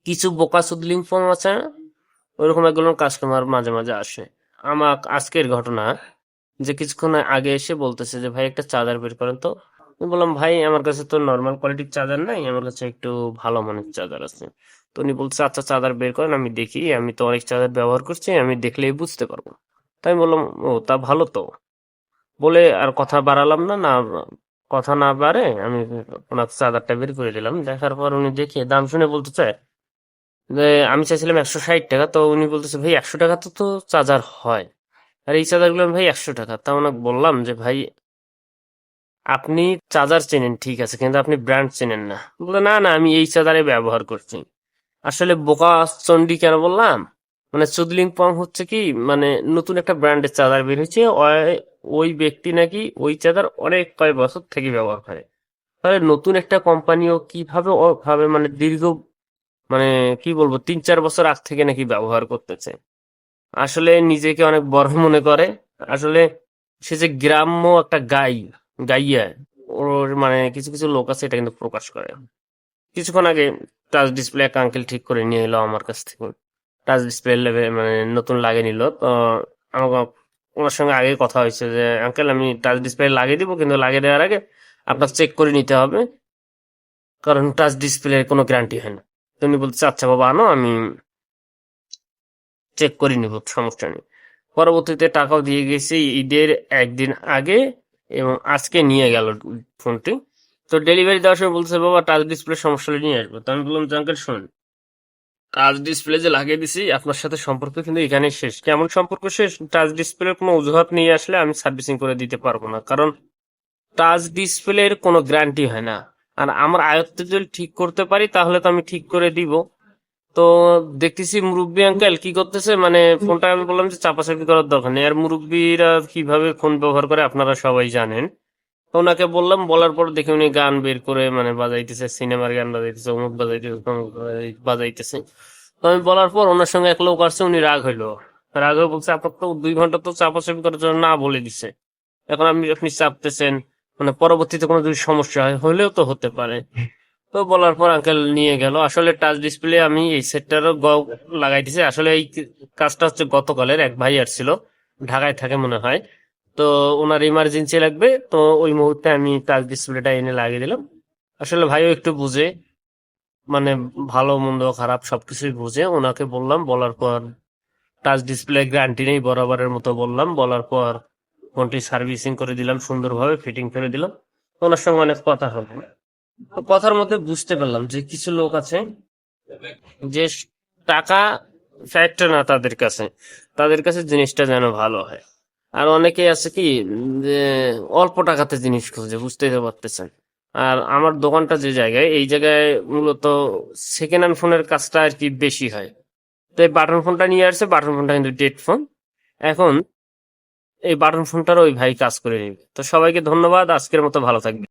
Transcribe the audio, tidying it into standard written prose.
কিছু বোকা সুদলিং ফর্ম আছে না, ওইরকম একগুলো কাস্টমার মাঝে মাঝে আসে। আমার আজকের ঘটনা, যে কিছুক্ষণ আগে এসে বলতেছে যে ভাই একটা চার্জার বের করেন তো। আমি বললাম ভাই আমার কাছে তো নর্মাল কোয়ালিটির চার্জার নাই, আমার কাছে একটু ভালো মানের চার্জার আছে। তো উনি বলছে আচ্ছা চার্জার বের করেন আমি দেখি, আমি তো অনেক চার্জার ব্যবহার করছি, আমি দেখলেই বুঝতে পারবো। তাই আমি বললাম ও তা ভালো তো, বলে আর কথা বাড়ালাম না। কথা না বাড়ে আমি ওনার চার্জারটা বের করে দিলাম। দেখার পর উনি দেখে দাম শুনে বলতেছে যে আমি চাইছিলাম 160 টাকা, তো উনি বলতেছে ভাই 100 টাকা তো চার্জার হয়, আর এই চার্জার গুলো ভাই 100 টাকা। তা ওনাকে বললাম যে ভাই আপনি চার্জার চেনেন ঠিক আছে, কিন্তু আপনি ব্র্যান্ড চেনেন না। বলে না না আমি এই চার্জারে ব্যবহার করছি। আসলে বোকা চন্ডী কেন বললাম, মানে চুদলিং পং হচ্ছে কি, মানে নতুন একটা ব্র্যান্ডের চার্জার বের হয়েছে, ওই ব্যক্তি নাকি ওই চার্জার অনেক কয়েক বছর থেকে ব্যবহার করে। তাহলে নতুন একটা কোম্পানিও কিভাবে ভাবে মানে দীর্ঘ, মানে কি বলবো 3-4 বছর আগ থেকে নাকি ব্যবহার করতেছে। আসলে নিজেকে অনেক বড় মনে করে। আসলে সে যে গ্রাম্য একটা গাইয়া, ওর মানে কিছু কিছু লোক আছে এটা কিন্তু প্রকাশ করে। কিছুক্ষণ আগে টাচ ডিসপ্লে এক আঙ্কেল ঠিক করে নিয়ে এলো আমার কাছ থেকে। টাচ ডিসপ্লে মানে নতুন লাগিয়ে নিল তো। আমাকে ওনার সঙ্গে আগে কথা হয়েছে যে আঙ্কেল আমি টাচ ডিসপ্লে লাগিয়ে দিব, কিন্তু লাগিয়ে দেওয়ার আগে আপনার চেক করে নিতে হবে, কারণ টাচ ডিসপ্লে কোনো গ্যারান্টি হয় না। তো উনি বলছে আচ্ছা বাবা আনো, আমি চেক করে নিব, সমস্যা নেই। পরবর্তীতে টাকাও দিয়ে গেছি ঈদের একদিন আগে, এবং আজকে নিয়ে গেল ফোনটি। তো ডেলিভারি দেওয়ার সময় বলছে বাবা টাচ ডিসপ্লে সমস্যা হলে নিয়ে আসবো। তো আমি বললাম যে আঙ্কেল শুনুন, টাচ ডিসপ্লে যে লাগিয়ে দিছি আপনার সাথে সম্পর্ক কিন্তু এখানে শেষ। কেমন সম্পর্ক শেষ? টাচ ডিসপ্লের কোনো অজুহাত নিয়ে আসলে আমি সার্ভিসিং করে দিতে পারবো না, কারণ টাচ ডিসপ্লের কোনো গ্যারান্টি হয় না। আর আমার আয়ত্তে যদি ঠিক করতে পারি তাহলে তো আমি ঠিক করে দিব। তো দেখতেছি মুরব্বী আঙ্কেল কি করতেছে, মানে ফোনটা আমি বললাম যে চাপাচাপি করার দরকার নেই। আর মুরব্বীরা কিভাবে ফোন ব্যবহার করে আপনারা সবাই জানেন। তো ওনাকে বললাম, বলার পর দেখি উনি গান বের করে মানে বাজাইতেছে, সিনেমার গান বাজাইতেছে, অমুক বাজাইতেছে, তমুক বাজাইতেছে। তো আমি বলার পর ওনার সঙ্গে এক লোক আসছে, উনি রাগ হইলো। রাগ হয়ে বলছে আপনার তো 2 ঘন্টা তো চাপাচাপি করার জন্য না বলে দিছে, এখন আপনি চাপতেছেন, মানে পরবর্তীতে কোনো যদি সমস্যা হয় হলেও তো হতে পারে। তো বলার পর আঙ্কেল নিয়ে গেল। আসলে টাচ ডিসপ্লে আমি এই সেটটারও লাগাই দিছি। আসলে এই কাজটা হচ্ছে গতকালের, এক ভাই আসছিল, ঢাকায় থাকে মনে হয়। তো ওনার ইমার্জেন্সি লাগবে, তো ওই মুহূর্তে আমি টাচ ডিসপ্লেটা এনে লাগিয়ে দিলাম। আসলে ভাইও একটু বুঝে, মানে ভালো মন্দ খারাপ সবকিছুই বুঝে। ওনাকে বললাম, বলার পর টাচ ডিসপ্লে গ্যারান্টি নেই বরাবরের মতো বললাম, বলার পর ফোনটি সার্ভিসিং করে দিলাম, সুন্দরভাবে ফিটিং করে দিলাম। ওনার সঙ্গে অনেক কথা হলো। তো কথার মধ্যে বুঝতে পারলাম যে কিছু লোক আছে যে টাকা ফ্যাক্টর না তাদের কাছে, তাদের কাছে জিনিসটা যেন ভালো হয়। আর অনেকে আছে কি যে অল্প টাকাতে জিনিস খুঁজে, বুঝতেই তো পারতেছেন। আর আমার দোকানটা যে জায়গায়, এই জায়গায় মূলত সেকেন্ড হ্যান্ড ফোনের কাজটা আর কি বেশি হয়। তো এই বাটন ফোনটা নিয়ে আসছে, বাটন ফোনটা কিন্তু ডেড ফোন। এখন এই বাটন ফোনটার ওই ভাই কাজ করে নিবে। তো সবাইকে ধন্যবাদ, আজকের মতো ভালো থাকবে।